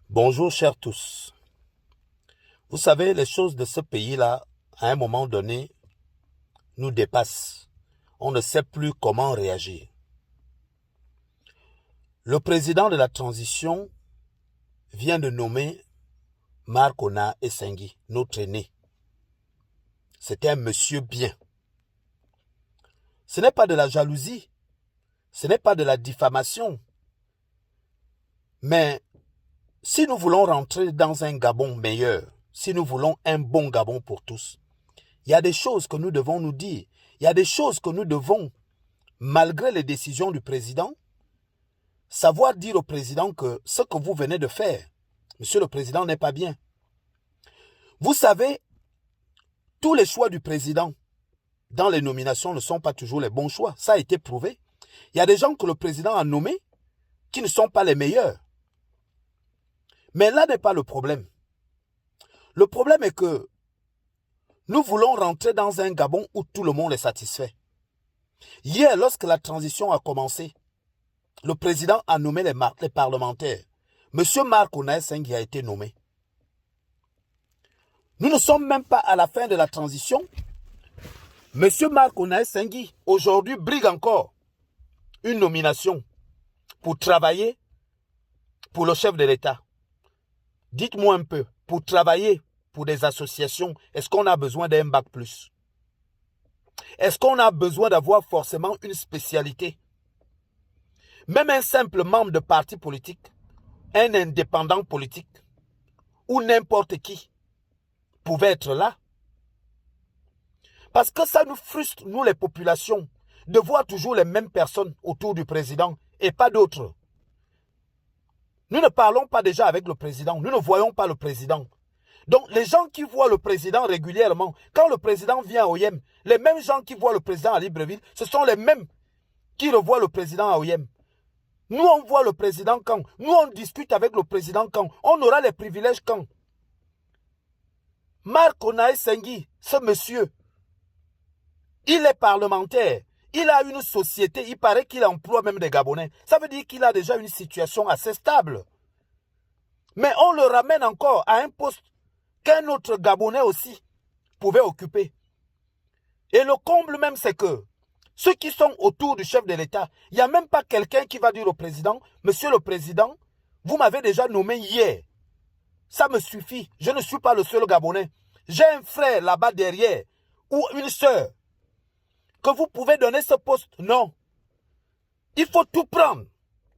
Bonjour chers tous. Vous savez, les choses de ce pays-là, à un moment donné, nous dépassent. On ne sait plus comment réagir. Le président de la transition vient de nommer Marc Ona Esengui, notre aîné. C'était un monsieur bien. Ce n'est pas de la jalousie, ce n'est pas de la diffamation. Mais si nous voulons rentrer dans un Gabon meilleur, si nous voulons un bon Gabon pour tous, il y a des choses que nous devons nous dire. Il y a des choses que nous devons, malgré les décisions du président, savoir dire au président que ce que vous venez de faire, monsieur le président, n'est pas bien. Vous savez, tous les choix du président dans les nominations ne sont pas toujours les bons choix. Ça a été prouvé. Il y a des gens que le président a nommés qui ne sont pas les meilleurs. Mais là n'est pas le problème. Le problème est que nous voulons rentrer dans un Gabon où tout le monde est satisfait. Hier, lorsque la transition a commencé, le président a nommé les parlementaires. Monsieur Marc Ona Esengui a été nommé. Nous ne sommes même pas à la fin de la transition. Monsieur Marc Ona Esengui, aujourd'hui, brigue encore une nomination pour travailler pour le chef de l'État. Dites-moi un peu, pour travailler pour des associations, est-ce qu'on a besoin d'un bac plus? Est-ce qu'on a besoin d'avoir forcément une spécialité? Même un simple membre de parti politique, un indépendant politique, ou n'importe qui, pouvait être là. Parce que ça nous frustre, nous les populations, de voir toujours les mêmes personnes autour du président et pas d'autres. Nous ne parlons pas déjà avec le président, nous ne voyons pas le président. Donc les gens qui voient le président régulièrement, quand le président vient à Oyem, les mêmes gens qui voient le président à Libreville, ce sont les mêmes qui revoient le président à Oyem. Nous, on voit le président quand? Nous, on discute avec le président quand? On aura les privilèges quand? Marc Ona Esengui, ce monsieur, il est parlementaire, il a une société, il paraît qu'il emploie même des Gabonais. Ça veut dire qu'il a déjà une situation assez stable. Mais on le ramène encore à un poste qu'un autre Gabonais aussi pouvait occuper. Et le comble même, c'est que ceux qui sont autour du chef de l'État, il n'y a même pas quelqu'un qui va dire au président, monsieur le président, vous m'avez déjà nommé hier. Ça me suffit, je ne suis pas le seul Gabonais. J'ai un frère là-bas derrière, ou une sœur, que vous pouvez donner ce poste. Non. Il faut tout prendre.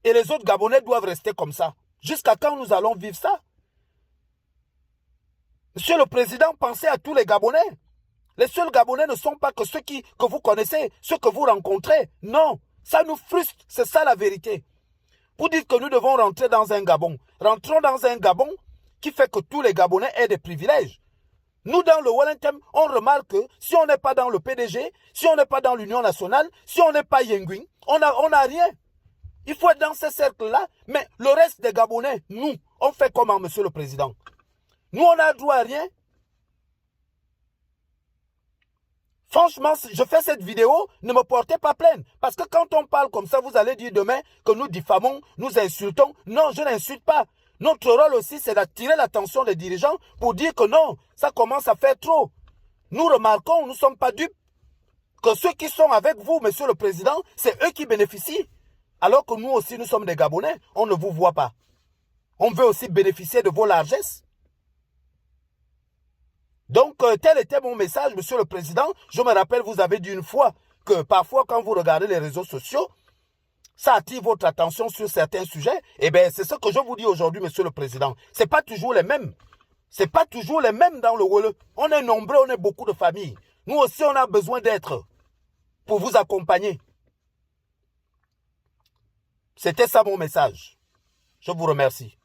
Et les autres Gabonais doivent rester comme ça. Jusqu'à quand nous allons vivre ça? Monsieur le président, pensez à tous les Gabonais. Les seuls Gabonais ne sont pas que ceux que vous connaissez, ceux que vous rencontrez. Non, ça nous frustre, c'est ça la vérité. Vous dites que nous devons rentrer dans un Gabon. Rentrons dans un Gabon qui fait que tous les Gabonais aient des privilèges. Nous, dans le Wellington, on remarque que si on n'est pas dans le PDG, si on n'est pas dans l'Union nationale, si on n'est pas Yenguin, on n'a rien. Il faut être dans ce cercle-là, mais le reste des Gabonais, nous, on fait comment, monsieur le président? Nous, on n'a droit à rien. Franchement, je fais cette vidéo, ne me portez pas plainte. Parce que quand on parle comme ça, vous allez dire demain que nous diffamons, nous insultons. Non, je n'insulte pas. Notre rôle aussi, c'est d'attirer l'attention des dirigeants pour dire que non, ça commence à faire trop. Nous remarquons, nous ne sommes pas dupes, que ceux qui sont avec vous, monsieur le président, c'est eux qui bénéficient. Alors que nous aussi, nous sommes des Gabonais, on ne vous voit pas. On veut aussi bénéficier de vos largesses. Donc, tel était mon message, monsieur le président. Je me rappelle, vous avez dit une fois que parfois, quand vous regardez les réseaux sociaux, ça attire votre attention sur certains sujets. Eh bien, c'est ce que je vous dis aujourd'hui, monsieur le président. Ce n'est pas toujours les mêmes. Ce n'est pas toujours les mêmes dans le rôle. On est nombreux, on est beaucoup de familles. Nous aussi, on a besoin d'être pour vous accompagner. C'était ça mon message. Je vous remercie.